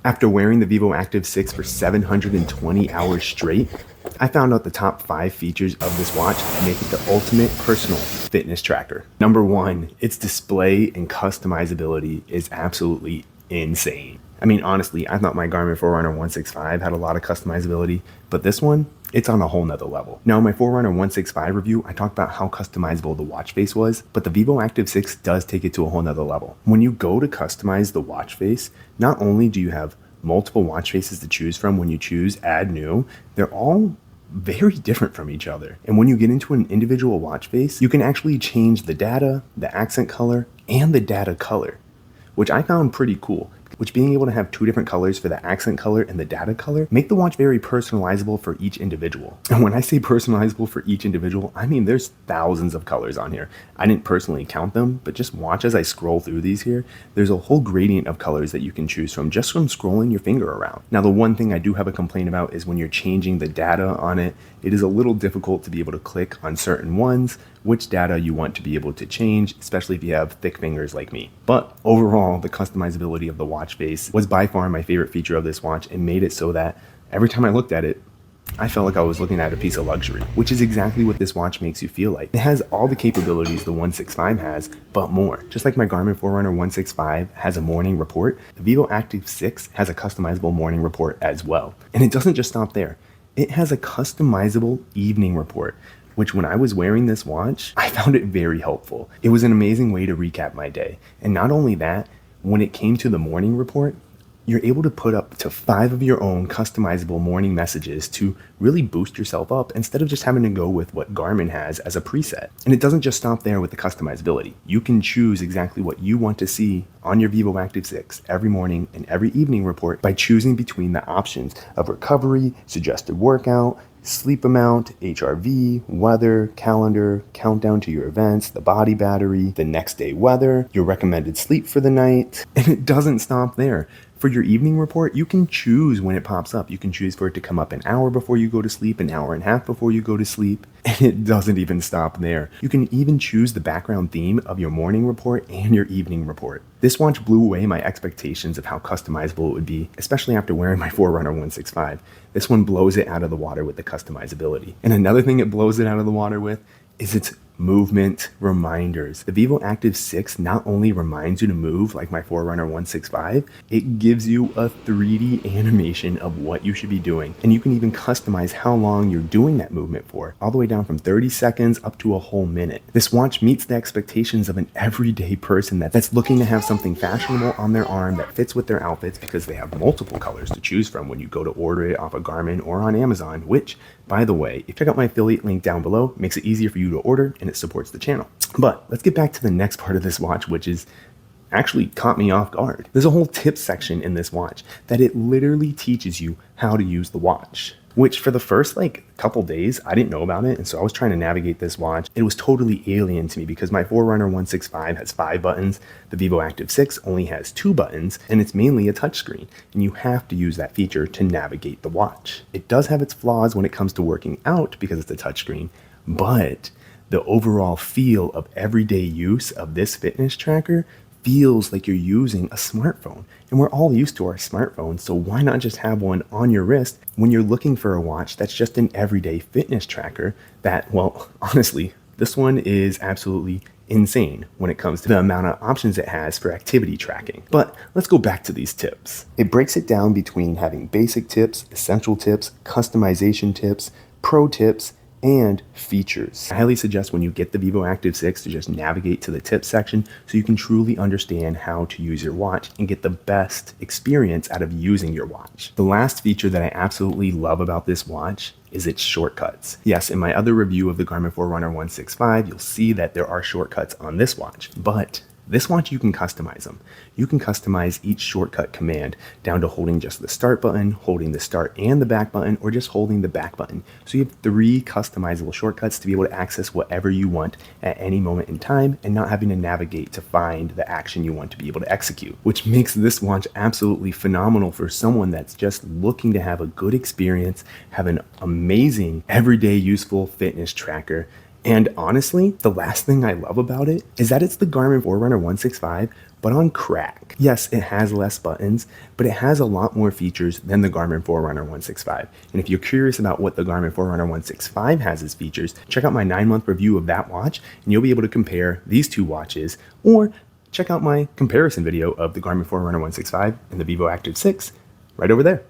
After wearing the Vivoactive 6 for 720 hours straight, I found out the top 5 features of this watch that make it the ultimate personal fitness tracker. Number 1, its display and customizability is absolutely insane. I mean, honestly, I thought my Garmin Forerunner 165 had a lot of customizability, but this one, it's on a whole nother level. Now, in my Forerunner 165 review, I talked about how customizable the watch face was, but the Vivoactive 6 does take it to a whole nother level. When you go to customize the watch face, not only do you have multiple watch faces to choose from when you choose add new, they're all very different from each other. And when you get into an individual watch face, you can actually change the data, the accent color, and the data color, which I found pretty cool. Which being able to have 2 different colors for the accent color and the data color make the watch very personalizable for each individual. And when I say personalizable for each individual, I mean there's thousands of colors on here. I didn't personally count them, but just watch as I scroll through these here. There's a whole gradient of colors that you can choose from just from scrolling your finger around. Now, the one thing I do have a complaint about is when you're changing the data on it, it is a little difficult to be able to click on certain ones, which data you want to be able to change, especially if you have thick fingers like me. But overall, the customizability of the watch face was by far my favorite feature of this watch and made it so that every time I looked at it, I felt like I was looking at a piece of luxury, which is exactly what this watch makes you feel like. It has all the capabilities the 165 has, but more. Just like my Garmin Forerunner 165 has a morning report, the Vivoactive 6 has a customizable morning report as well. And it doesn't just stop there. It has a customizable evening report, which when I was wearing this watch, I found it very helpful. It was an amazing way to recap my day. And not only that, when it came to the morning report, you're able to put up to 5 of your own customizable morning messages to really boost yourself up instead of just having to go with what Garmin has as a preset. And it doesn't just stop there with the customizability. You can choose exactly what you want to see on your Vivoactive 6 every morning and every evening report by choosing between the options of recovery, suggested workout, sleep amount, HRV, weather, calendar, countdown to your events, the body battery, the next day weather, your recommended sleep for the night. And it doesn't stop there. For your evening report, you can choose when it pops up. You can choose for it to come up an hour before you go to sleep, an hour and a half before you go to sleep, and it doesn't even stop there. You can even choose the background theme of your morning report and your evening report. This watch blew away my expectations of how customizable it would be, especially after wearing my Forerunner 165. This one blows it out of the water with the customizability. And another thing it blows it out of the water with is its movement reminders. The Vivoactive 6 not only reminds you to move like my Forerunner 165, it gives you a 3D animation of what you should be doing. And you can even customize how long you're doing that movement for, all the way down from 30 seconds up to a whole minute. This watch meets the expectations of an everyday person that's looking to have something fashionable on their arm that fits with their outfits, because they have multiple colors to choose from when you go to order it off of Garmin or on Amazon, which, by the way, if you check out my affiliate link down below, it makes it easier for you to order and it supports the channel. But let's get back to the next part of this watch, which is actually caught me off guard. There's a whole tips section in this watch that it literally teaches you how to use the watch, which for the first couple days, I didn't know about it. And so I was trying to navigate this watch. It was totally alien to me because my Forerunner 165 has 5 buttons. The Vivoactive 6 only has 2 buttons, and it's mainly a touchscreen. And you have to use that feature to navigate the watch. It does have its flaws when it comes to working out because it's a touchscreen, but the overall feel of everyday use of this fitness tracker feels like you're using a smartphone. And we're all used to our smartphones, so why not just have one on your wrist when you're looking for a watch that's just an everyday fitness tracker that, well, honestly, this one is absolutely insane when it comes to the amount of options it has for activity tracking. But let's go back to these tips. It breaks it down between having basic tips, essential tips, customization tips, pro tips, and features. I highly suggest when you get the Vivoactive 6 to just navigate to the tips section so you can truly understand how to use your watch and get the best experience out of using your watch. The last feature that I absolutely love about this watch is its shortcuts. Yes, in my other review of the Garmin Forerunner 165, you'll see that there are shortcuts on this watch, but this watch, you can customize them. You can customize each shortcut command down to holding just the start button, holding the start and the back button, or just holding the back button. So you have 3 customizable shortcuts to be able to access whatever you want at any moment in time and not having to navigate to find the action you want to be able to execute, which makes this watch absolutely phenomenal for someone that's just looking to have a good experience, have an amazing everyday useful fitness tracker. And honestly, the last thing I love about it is that it's the Garmin Forerunner 165, but on crack. Yes, it has less buttons, but it has a lot more features than the Garmin Forerunner 165. And if you're curious about what the Garmin Forerunner 165 has as features, check out my 9-month review of that watch, and you'll be able to compare these two watches, or check out my comparison video of the Garmin Forerunner 165 and the Vivoactive 6 right over there.